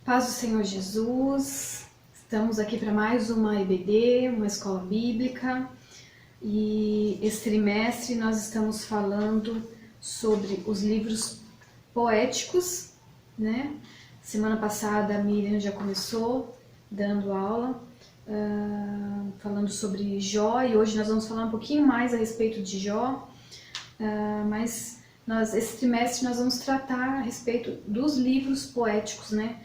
Paz do Senhor Jesus, estamos aqui para mais uma EBD, uma escola bíblica, e esse trimestre nós estamos falando sobre os livros poéticos, né? Semana passada a Miriam já começou dando aula, falando sobre Jó, e hoje nós vamos falar um pouquinho mais a respeito de Jó, mas esse trimestre nós vamos tratar a respeito dos livros poéticos, né?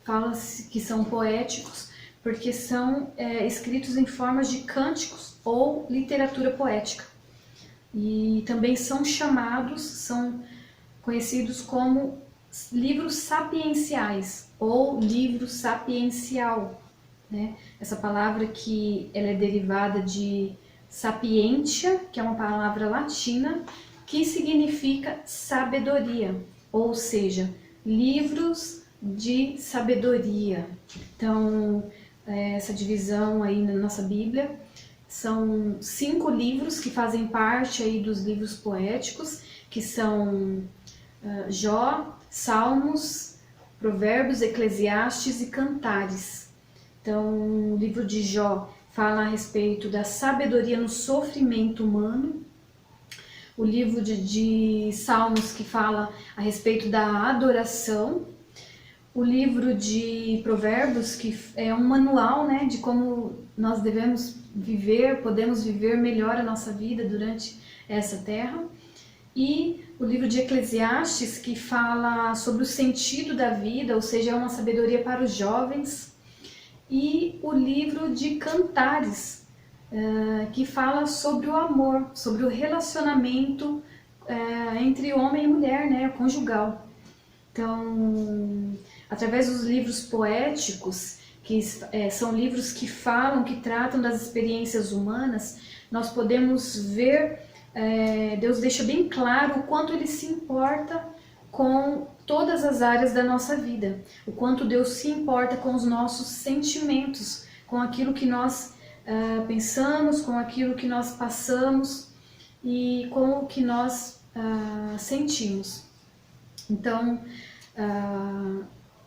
Fala-se que são poéticos porque são escritos em formas de cânticos ou literatura poética. E também são conhecidos como livros sapienciais ou livro sapiencial, né? Essa palavra que ela é derivada de sapientia, que é uma palavra latina, que significa sabedoria, ou seja, livros de sabedoria. Então, essa divisão aí na nossa Bíblia são 5 livros que fazem parte aí dos livros poéticos, que são Jó, Salmos, Provérbios, Eclesiastes e Cantares. Então, o livro de Jó fala a respeito da sabedoria no sofrimento humano. O livro de Salmos, que fala a respeito da adoração. O livro de Provérbios, que é um manual, né, de como nós devemos viver, podemos viver melhor a nossa vida durante essa terra. E o livro de Eclesiastes, que fala sobre o sentido da vida, ou seja, é uma sabedoria para os jovens. E o livro de Cantares, que fala sobre o amor, sobre o relacionamento entre homem e mulher, né, conjugal. Então, através dos livros poéticos, que são livros que falam, que tratam das experiências humanas, nós podemos ver, Deus deixa bem claro o quanto Ele se importa com todas as áreas da nossa vida, o quanto Deus se importa com os nossos sentimentos, com aquilo que nós pensamos, com aquilo que nós passamos e com o que nós sentimos. Então,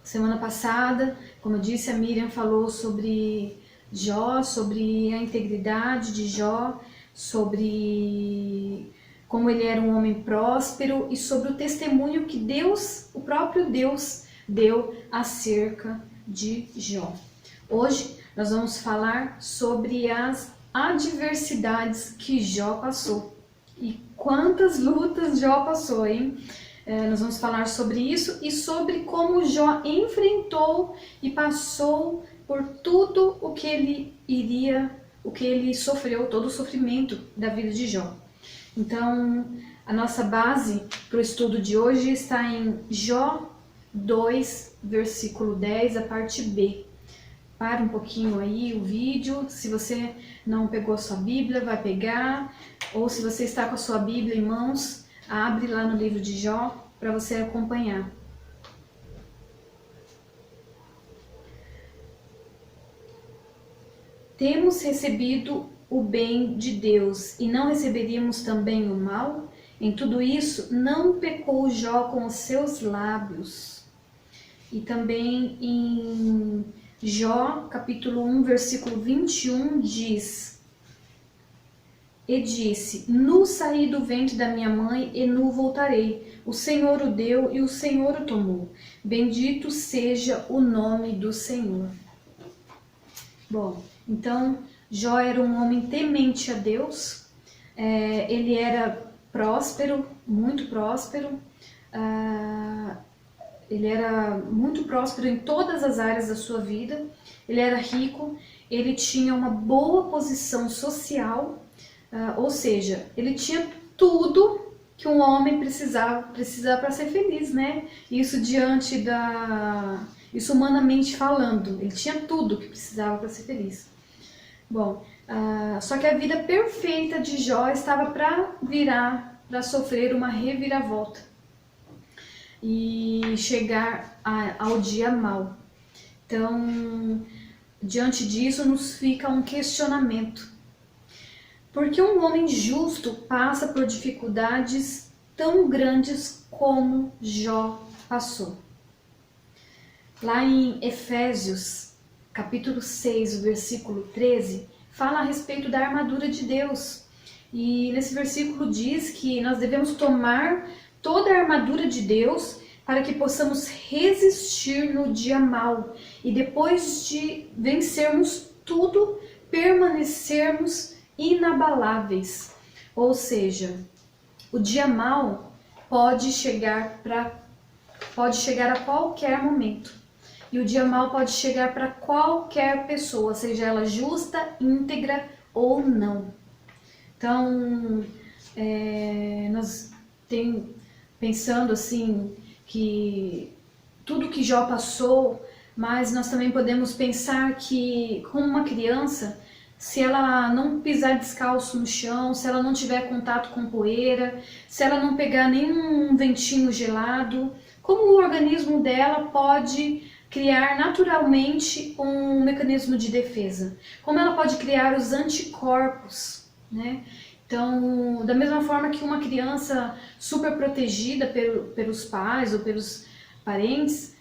semana passada, como eu disse, a Miriam falou sobre Jó, sobre a integridade de Jó, sobre como ele era um homem próspero e sobre o testemunho que Deus, o próprio Deus, deu acerca de Jó. Hoje nós vamos falar sobre as adversidades que Jó passou. E quantas lutas Jó passou, hein? Nós vamos falar sobre isso e sobre como Jó enfrentou e passou por tudo o que ele sofreu, todo o sofrimento da vida de Jó. Então, a nossa base para o estudo de hoje está em Jó 2, versículo 10, a parte B. Para um pouquinho aí o vídeo, se você não pegou a sua Bíblia, vai pegar, ou se você está com a sua Bíblia em mãos, abre lá no livro de Jó para você acompanhar. Temos recebido o bem de Deus e não receberíamos também o mal? Em tudo isso, não pecou Jó com os seus lábios. E também em Jó, capítulo 1, versículo 21, diz: E disse, nu saí do ventre da minha mãe e nu voltarei. O Senhor o deu e o Senhor o tomou. Bendito seja o nome do Senhor. Bom, então Jó era um homem temente a Deus. Ele era próspero, muito próspero. Ele era muito próspero em todas as áreas da sua vida. Ele era rico, ele tinha uma boa posição social, ou seja, ele tinha tudo que um homem precisa para ser feliz, né? Isso isso humanamente falando, ele tinha tudo que precisava para ser feliz. Bom, só que a vida perfeita de Jó estava para sofrer uma reviravolta e chegar ao dia mau. Então, diante disso, nos fica um questionamento. Por que um homem justo passa por dificuldades tão grandes como Jó passou? Lá em Efésios, capítulo 6, o versículo 13, fala a respeito da armadura de Deus. E nesse versículo diz que nós devemos tomar toda a armadura de Deus para que possamos resistir no dia mau e depois de vencermos tudo, permanecermos inabaláveis. Ou seja, o dia mau pode chegar a qualquer momento. E o dia mau pode chegar para qualquer pessoa, seja ela justa, íntegra ou não. Então, nós pensando assim, que tudo que Jó passou, mas nós também podemos pensar que, como uma criança, se ela não pisar descalço no chão, se ela não tiver contato com poeira, se ela não pegar nenhum ventinho gelado, como o organismo dela pode criar naturalmente um mecanismo de defesa? Como ela pode criar os anticorpos, né? Então, da mesma forma que uma criança super protegida pelos pais ou pelos parentes,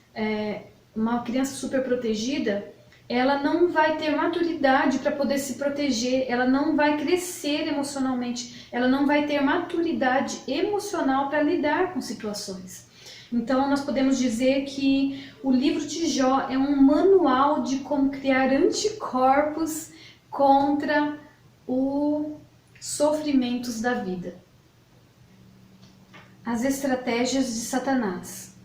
uma criança super protegida, ela não vai ter maturidade para poder se proteger, ela não vai crescer emocionalmente, ela não vai ter maturidade emocional para lidar com situações. Então, nós podemos dizer que o livro de Jó é um manual de como criar anticorpos contra os sofrimentos da vida. As estratégias de Satanás.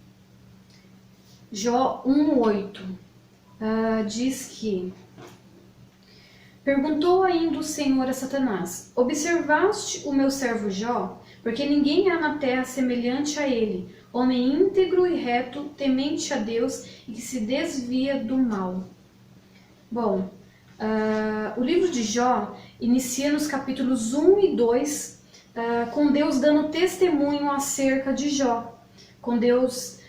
Jó 1:8 diz que: perguntou ainda o Senhor a Satanás: observaste o meu servo Jó? Porque ninguém há na terra semelhante a ele, homem íntegro e reto, temente a Deus e que se desvia do mal. Bom, o livro de Jó inicia nos capítulos 1 e 2 com Deus dando testemunho acerca de Jó, com Deus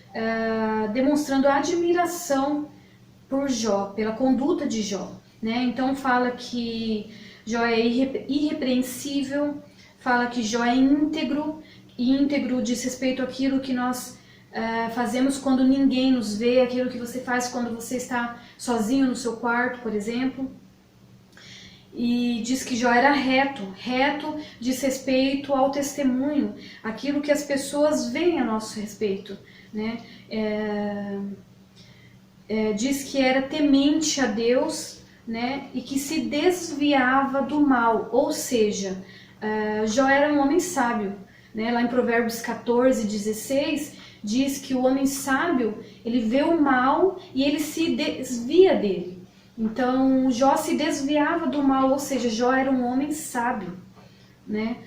demonstrando admiração por Jó, pela conduta de Jó, né? Então fala que Jó é irrepreensível, fala que Jó é íntegro, e íntegro diz respeito àquilo que nós fazemos quando ninguém nos vê, aquilo que você faz quando você está sozinho no seu quarto, por exemplo. E diz que Jó era reto. Reto diz respeito ao testemunho, aquilo que as pessoas veem a nosso respeito, né? Diz que era temente a Deus, né? E que se desviava do mal, ou seja, Jó era um homem sábio, né? Lá em Provérbios 14:16 diz que o homem sábio, ele vê o mal e ele se desvia dele. Então Jó se desviava do mal, ou seja, Jó era um homem sábio, né?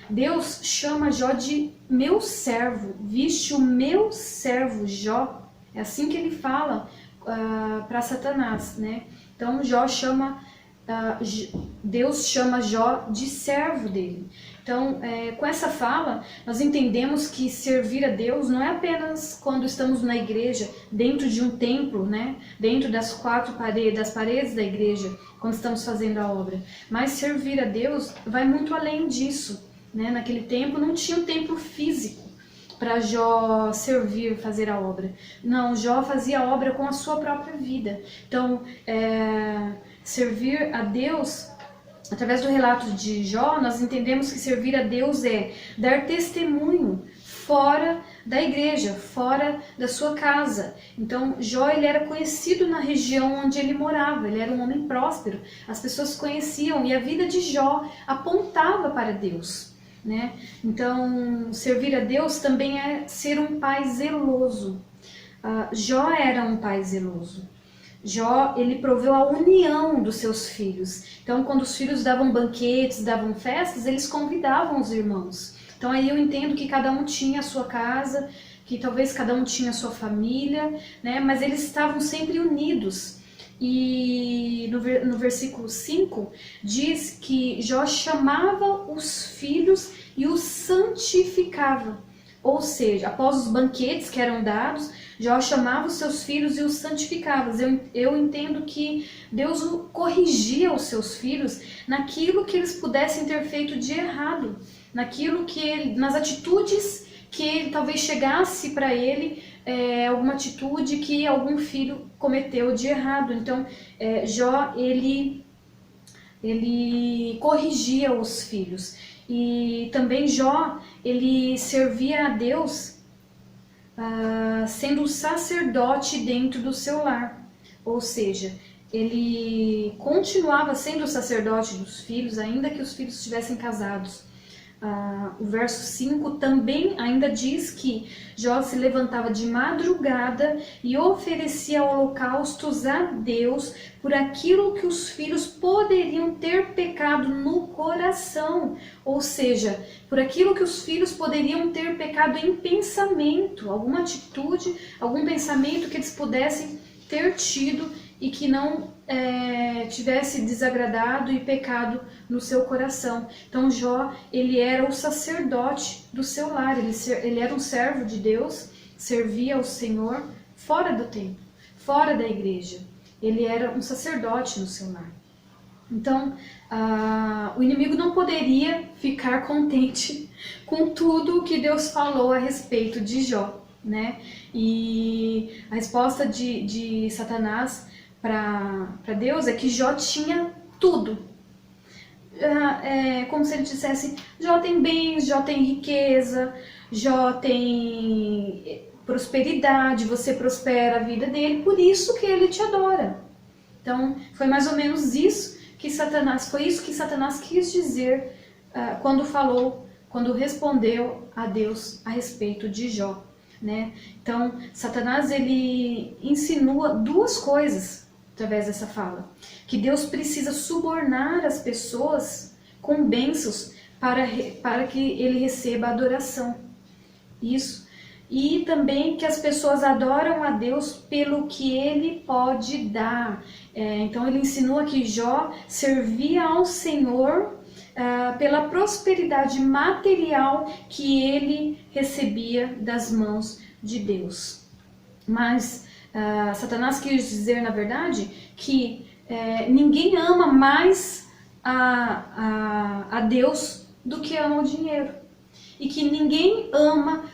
Deus chama Jó de meu servo. Viste o meu servo Jó? É assim que ele fala para Satanás, né? Então Deus chama Jó de servo dele. Então, com essa fala, nós entendemos que servir a Deus não é apenas quando estamos na igreja, dentro de um templo, né? Dentro das paredes da igreja, quando estamos fazendo a obra. Mas servir a Deus vai muito além disso, né? Naquele tempo não tinha um templo físico para Jó servir, fazer a obra. Não, Jó fazia a obra com a sua própria vida. Então, servir a Deus, através do relato de Jó, nós entendemos que servir a Deus é dar testemunho fora da igreja, fora da sua casa. Então, Jó, ele era conhecido na região onde ele morava, ele era um homem próspero, as pessoas conheciam e a vida de Jó apontava para Deus, né? Então, servir a Deus também é ser um pai zeloso. Jó era um pai zeloso. Jó, ele proveu a união dos seus filhos. Então, quando os filhos davam banquetes, davam festas, eles convidavam os irmãos. Então, aí eu entendo que cada um tinha a sua casa, que talvez cada um tinha a sua família, né? Mas eles estavam sempre unidos. E no versículo 5 diz que Jó chamava os filhos e os santificava. Ou seja, após os banquetes que eram dados, Jó chamava os seus filhos e os santificava. Eu entendo que Deus corrigia os seus filhos naquilo que eles pudessem ter feito de errado, nas atitudes que ele talvez chegasse para ele alguma atitude que algum filho cometeu de errado. Então, Jó, ele corrigia os filhos. E também Jó, ele servia a Deus sendo um sacerdote dentro do seu lar. Ou seja, ele continuava sendo o sacerdote dos filhos, ainda que os filhos estivessem casados. O verso 5 também ainda diz que Jó se levantava de madrugada e oferecia holocaustos a Deus por aquilo que os filhos poderiam ter pecado no coração, ou seja, por aquilo que os filhos poderiam ter pecado em pensamento, alguma atitude, algum pensamento que eles pudessem ter tido e que não tivesse desagradado e pecado no seu coração. Então Jó, ele era o sacerdote do seu lar, ele era um servo de Deus, servia ao Senhor fora do templo, fora da igreja. Ele era um sacerdote no seu lar. Então, o inimigo não poderia ficar contente com tudo que Deus falou a respeito de Jó, né? E a resposta de Satanás para Deus é que Jó tinha tudo. Como se ele dissesse: Jó tem bens, Jó tem riqueza, Jó tem prosperidade, você prospera a vida dele, por isso que ele te adora. Então, foi mais ou menos isso que Satanás quis dizer quando respondeu a Deus a respeito de Jó, né? Então, Satanás, ele insinua duas coisas através dessa fala: que Deus precisa subornar as pessoas com bênçãos para que ele receba adoração. Isso. E também que as pessoas adoram a Deus pelo que ele pode dar. Então ele insinua que Jó servia ao Senhor pela prosperidade material que ele recebia das mãos de Deus. Mas Satanás quis dizer, na verdade, que ninguém ama mais a Deus do que ama o dinheiro. E que ninguém ama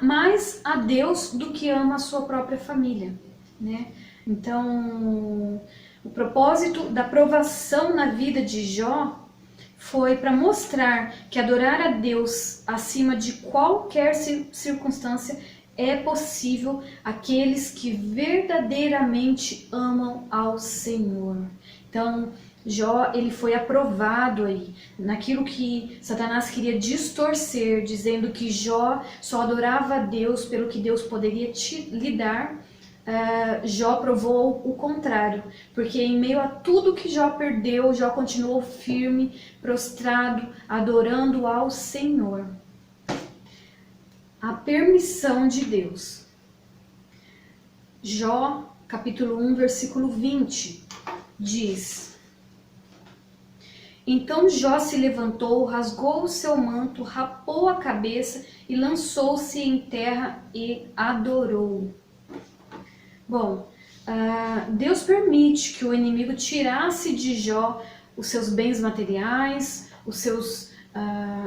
mais a Deus do que ama a sua própria família, né? Então, o propósito da provação na vida de Jó foi para mostrar que adorar a Deus acima de qualquer circunstância é possível àqueles que verdadeiramente amam ao Senhor. Então, Jó, ele foi aprovado aí naquilo que Satanás queria distorcer, dizendo que Jó só adorava a Deus pelo que Deus poderia lhe dar. Jó provou o contrário, porque em meio a tudo que Jó perdeu, Jó continuou firme, prostrado, adorando ao Senhor. A permissão de Deus. Jó, capítulo 1, versículo 20, diz: Então Jó se levantou, rasgou o seu manto, rapou a cabeça e lançou-se em terra e adorou. Bom, Deus permite que o inimigo tirasse de Jó os seus bens materiais, os seus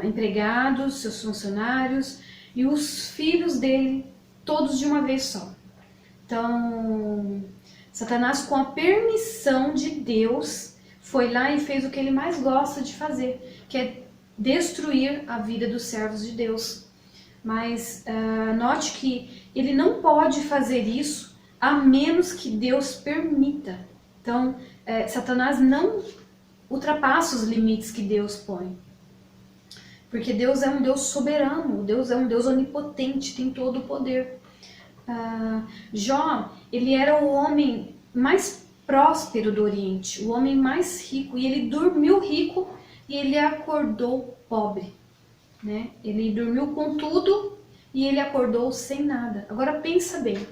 empregados, seus funcionários e os filhos dele, todos de uma vez só. Então, Satanás, com a permissão de Deus, foi lá e fez o que ele mais gosta de fazer, que é destruir a vida dos servos de Deus. Mas note que ele não pode fazer isso a menos que Deus permita. Então, Satanás não ultrapassa os limites que Deus põe. Porque Deus é um Deus soberano, Deus é um Deus onipotente, tem todo o poder. Jó, ele era o homem mais próspero do Oriente, o homem mais rico, e ele dormiu rico e ele acordou pobre, né? Ele dormiu com tudo e ele acordou sem nada. Agora pensa bem,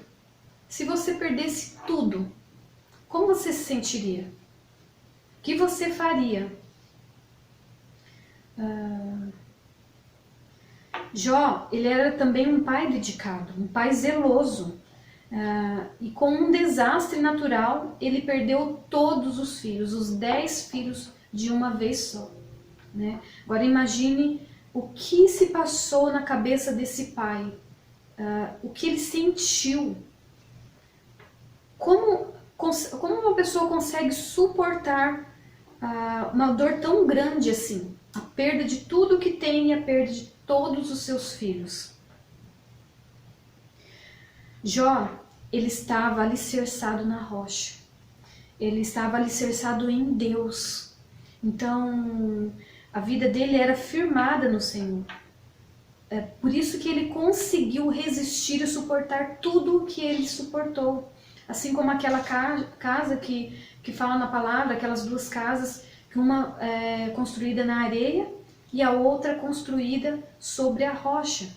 se você perdesse tudo, como você se sentiria? O que você faria? Jó, ele era também um pai dedicado, um pai zeloso. E com um desastre natural, ele perdeu todos os filhos, os 10 filhos de uma vez só, né? Agora imagine o que se passou na cabeça desse pai o que ele sentiu. Como uma pessoa consegue suportar uma dor tão grande assim? A perda de tudo que tem e a perda de todos os seus filhos. Jó, ele estava alicerçado na rocha. Ele estava alicerçado em Deus. Então, a vida dele era firmada no Senhor. É por isso que ele conseguiu resistir e suportar tudo o que ele suportou. Assim como aquela casa que fala na palavra, aquelas duas casas, que uma é construída na areia e a outra construída sobre a rocha.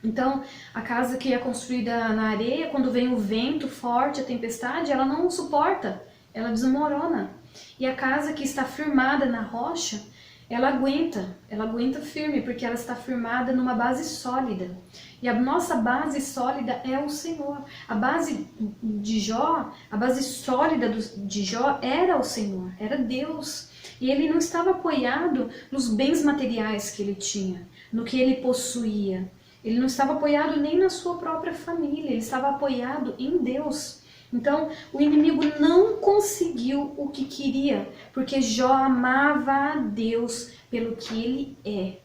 Então, a casa que é construída na areia, quando vem o vento forte, a tempestade, ela não suporta, ela desmorona. E a casa que está firmada na rocha, ela aguenta firme, porque ela está firmada numa base sólida. E a nossa base sólida é o Senhor. A base de Jó, a base sólida de Jó era o Senhor, era Deus. E ele não estava apoiado nos bens materiais que ele tinha, no que ele possuía. Ele não estava apoiado nem na sua própria família, ele estava apoiado em Deus. Então, o inimigo não conseguiu o que queria, porque Jó amava a Deus pelo que ele é.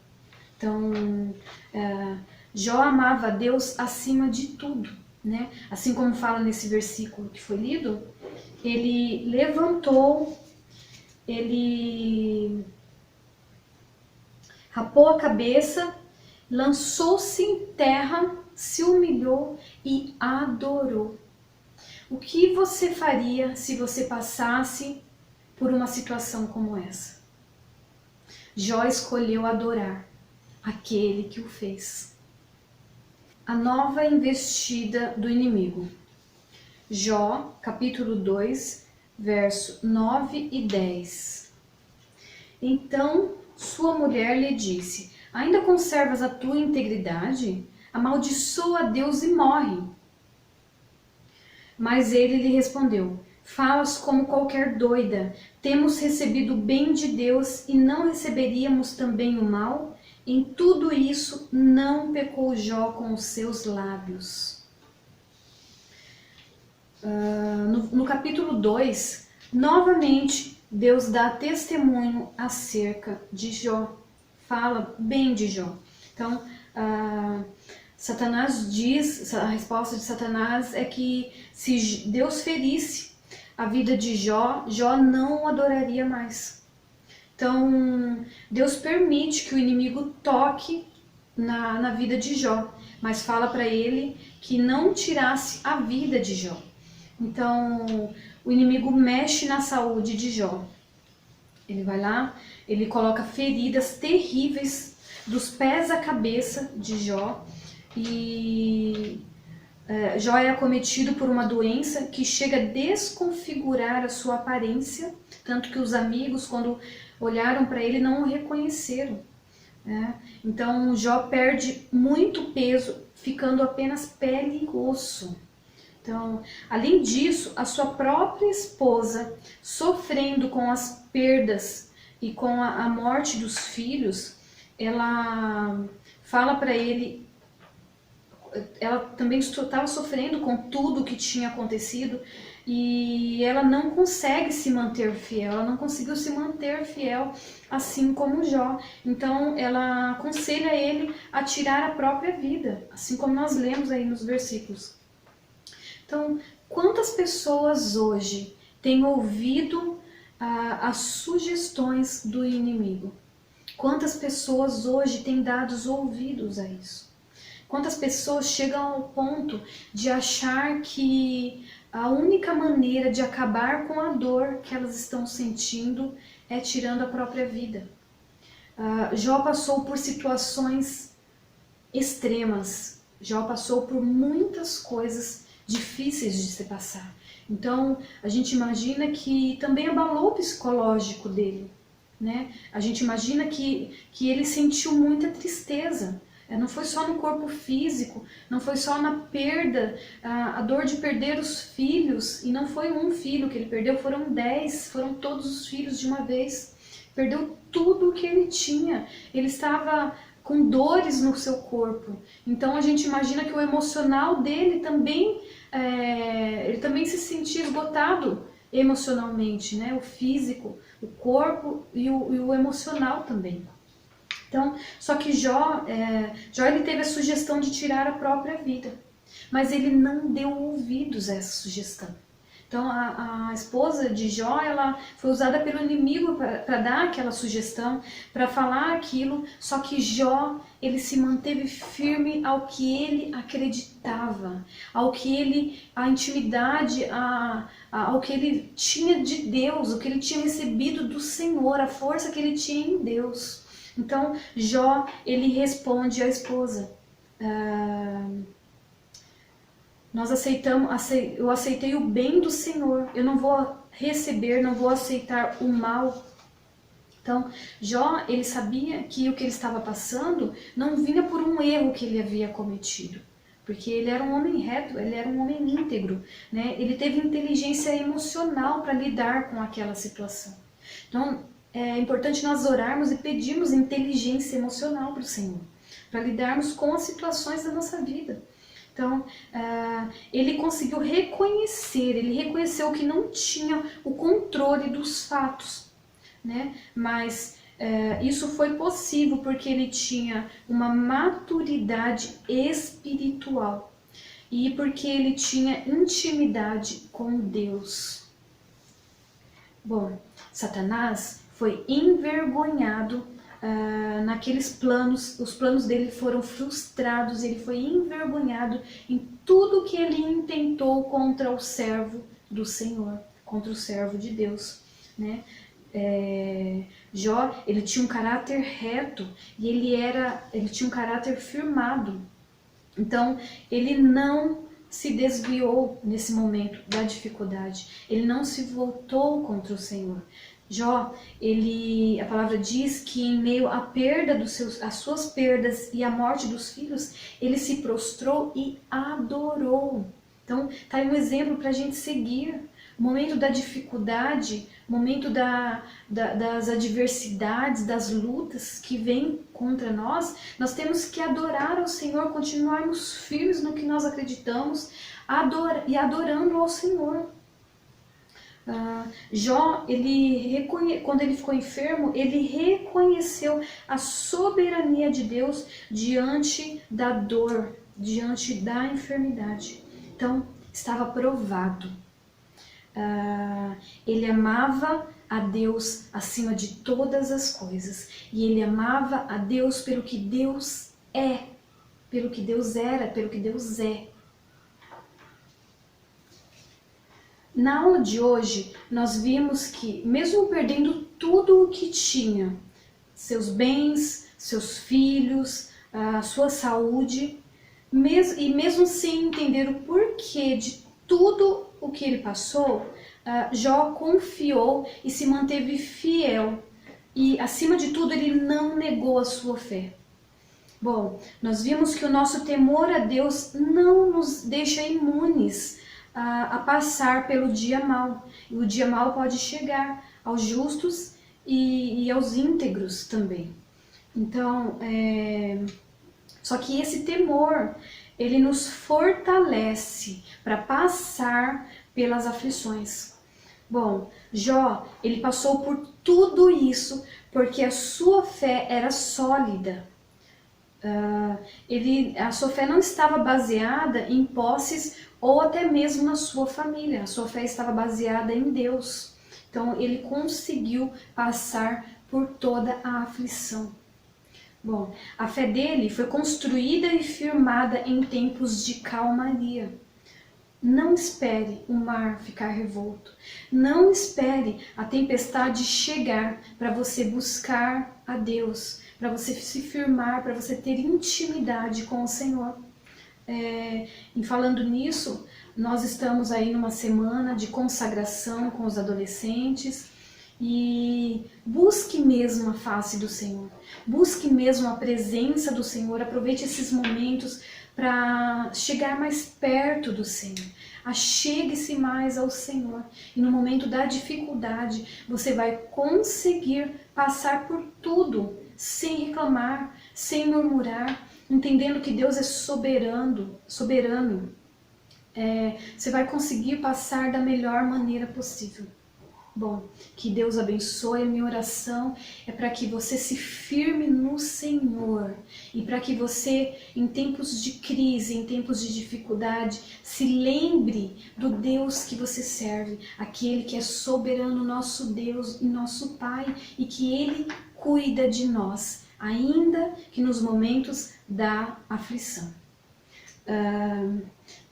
Então, Jó amava a Deus acima de tudo, né? Assim como fala nesse versículo que foi lido, ele levantou, ele rapou a cabeça, lançou-se em terra, se humilhou e adorou. O que você faria se você passasse por uma situação como essa? Jó escolheu adorar aquele que o fez. A nova investida do inimigo. Jó, capítulo 2, verso 9 e 10. Então sua mulher lhe disse: ainda conservas a tua integridade? Amaldiçoa a Deus e morre. Mas ele lhe respondeu: falas como qualquer doida. Temos recebido o bem de Deus e não receberíamos também o mal? Em tudo isso não pecou Jó com os seus lábios. No capítulo 2, novamente Deus dá testemunho acerca de Jó. Fala bem de Jó. Então, Satanás diz, a resposta de Satanás é que se Deus ferisse a vida de Jó, Jó não o adoraria mais. Então, Deus permite que o inimigo toque na vida de Jó, mas fala para ele que não tirasse a vida de Jó. Então, o inimigo mexe na saúde de Jó. Ele vai lá, ele coloca feridas terríveis dos pés à cabeça de Jó. E Jó é acometido por uma doença que chega a desconfigurar a sua aparência, tanto que os amigos, quando olharam para ele, não o reconheceram. Então Jó perde muito peso, ficando apenas pele e osso. Então, além disso, a sua própria esposa, sofrendo com as perdas e com a morte dos filhos, ela fala para ele. Ela também estava sofrendo com tudo o que tinha acontecido e ela não consegue se manter fiel, ela não conseguiu se manter fiel assim como Jó. Então ela aconselha ele a tirar a própria vida, assim como nós lemos aí nos versículos. Então, quantas pessoas hoje têm ouvido as sugestões do inimigo? Quantas pessoas hoje têm dado os ouvidos a isso? Quantas pessoas chegam ao ponto de achar que a única maneira de acabar com a dor que elas estão sentindo é tirando a própria vida? Jó passou por situações extremas. Jó passou por muitas coisas difíceis de se passar. Então, a gente imagina que também abalou o psicológico dele, né? A gente imagina que ele sentiu muita tristeza. Não foi só no corpo físico, não foi só na perda, a dor de perder os filhos, e não foi um filho que ele perdeu, foram 10, foram todos os filhos de uma vez. Perdeu tudo o que ele tinha. Ele estava com dores no seu corpo. Então a gente imagina que o emocional dele também, ele também se sentia esgotado emocionalmente, né? O físico, o corpo e o emocional também. Então, só que Jó ele teve a sugestão de tirar a própria vida, mas ele não deu ouvidos a essa sugestão. Então, a esposa de Jó, ela foi usada pelo inimigo para dar aquela sugestão, para falar aquilo, só que Jó, ele se manteve firme ao que ele acreditava, ao que ele, a intimidade, ao que ele tinha de Deus, o que ele tinha recebido do Senhor, a força que ele tinha em Deus. Então, Jó, ele responde à esposa, eu aceitei o bem do Senhor, eu não vou receber, não vou aceitar o mal. Então, Jó, ele sabia que o que ele estava passando não vinha por um erro que ele havia cometido, porque ele era um homem reto, ele era um homem íntegro, né? Ele teve inteligência emocional para lidar com aquela situação. Então, é importante nós orarmos e pedirmos inteligência emocional para o Senhor, para lidarmos com as situações da nossa vida. Então, ele conseguiu reconhecer, ele reconheceu que não tinha o controle dos fatos, né? Mas isso foi possível porque ele tinha uma maturidade espiritual e porque ele tinha intimidade com Deus. Bom, Satanás foi envergonhado naqueles planos, os planos dele foram frustrados, ele foi envergonhado em tudo que ele intentou contra o servo do Senhor, contra o servo de Deus, né? Jó, ele tinha um caráter reto e ele tinha um caráter firmado. Então, ele não se desviou nesse momento da dificuldade, ele não se voltou contra o Senhor. Jó, a palavra diz que em meio à perda as suas perdas e à morte dos filhos, ele se prostrou e adorou. Então, tá aí um exemplo para a gente seguir. O momento da dificuldade, o momento das adversidades, das lutas que vêm contra nós, nós temos que adorar ao Senhor, continuarmos firmes no que nós acreditamos e adorando ao Senhor. Jó, quando ele ficou enfermo, ele reconheceu a soberania de Deus diante da dor, diante da enfermidade. Então, estava provado. Ele amava a Deus acima de todas as coisas. E ele amava a Deus pelo que Deus é, pelo que Deus era, pelo que Deus é. Na aula de hoje, nós vimos que, mesmo perdendo tudo o que tinha, seus bens, seus filhos, a sua saúde, mesmo sem entender o porquê de tudo o que ele passou, Jó confiou e se manteve fiel. E, acima de tudo, ele não negou a sua fé. Bom, nós vimos que o nosso temor a Deus não nos deixa imunes a passar pelo dia mau. E o dia mau pode chegar aos justos e aos íntegros também. Então, só que esse temor, ele nos fortalece para passar pelas aflições. Bom, Jó, ele passou por tudo isso porque a sua fé era sólida. A sua fé não estava baseada em posses ou até mesmo na sua família. A sua fé estava baseada em Deus. Então, ele conseguiu passar por toda a aflição. Bom, a fé dele foi construída e firmada em tempos de calmaria. Não espere o mar ficar revolto. Não espere a tempestade chegar para você buscar a Deus, para você se firmar, para você ter intimidade com o Senhor. Em falando nisso, nós estamos aí numa semana de consagração com os adolescentes e busque mesmo a face do Senhor, busque mesmo a presença do Senhor, aproveite esses momentos para chegar mais perto do Senhor, achegue-se mais ao Senhor e no momento da dificuldade você vai conseguir passar por tudo sem reclamar, sem murmurar, entendendo que Deus é soberano, você vai conseguir passar da melhor maneira possível. Bom, que Deus abençoe. A minha oração é para que você se firme no Senhor e para que você, em tempos de crise, em tempos de dificuldade, se lembre do Deus que você serve, aquele que é soberano, nosso Deus e nosso Pai, e que Ele cuida de nós, ainda que nos momentos da aflição.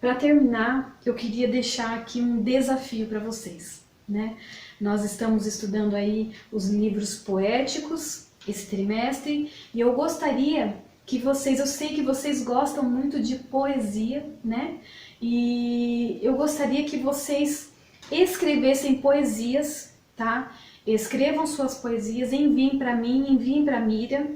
Para terminar, eu queria deixar aqui um desafio para vocês, né? Nós estamos estudando aí os livros poéticos esse trimestre e eu gostaria que vocês, eu sei que vocês gostam muito de poesia, né? E eu gostaria que vocês escrevessem poesias, tá? Escrevam suas poesias, enviem para mim, enviem para a Miriam.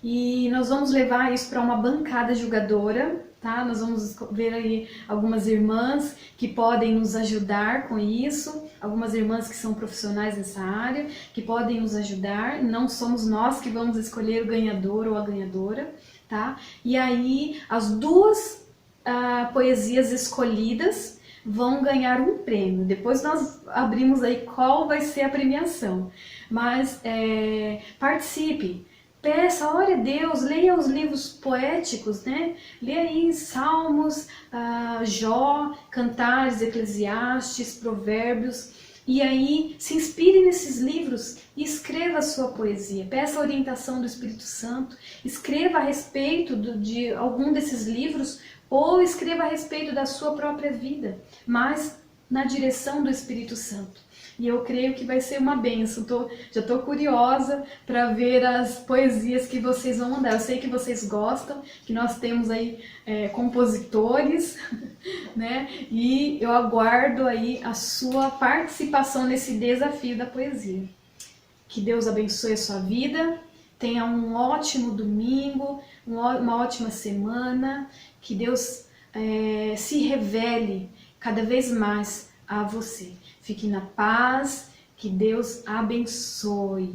E nós vamos levar isso para uma bancada julgadora, tá? Nós vamos ver aí algumas irmãs que podem nos ajudar com isso, algumas irmãs que são profissionais nessa área, que podem nos ajudar. Não somos nós que vamos escolher o ganhador ou a ganhadora, tá? E aí as duas poesias escolhidas vão ganhar um prêmio. Depois nós abrimos aí qual vai ser a premiação. Mas participe. Peça, ore a Deus, leia os livros poéticos, né? Leia aí Salmos, Jó, Cantares, Eclesiastes, Provérbios. E aí se inspire nesses livros e escreva a sua poesia. Peça a orientação do Espírito Santo. Escreva a respeito de algum desses livros ou escreva a respeito da sua própria vida, mas na direção do Espírito Santo. E eu creio que vai ser uma bênção. Já estou curiosa para ver as poesias que vocês vão mandar. Eu sei que vocês gostam, que nós temos aí compositores, né? E eu aguardo aí a sua participação nesse desafio da poesia. Que Deus abençoe a sua vida. Tenha um ótimo domingo, uma ótima semana. Que Deus se revele cada vez mais a você. Fique na paz, que Deus abençoe.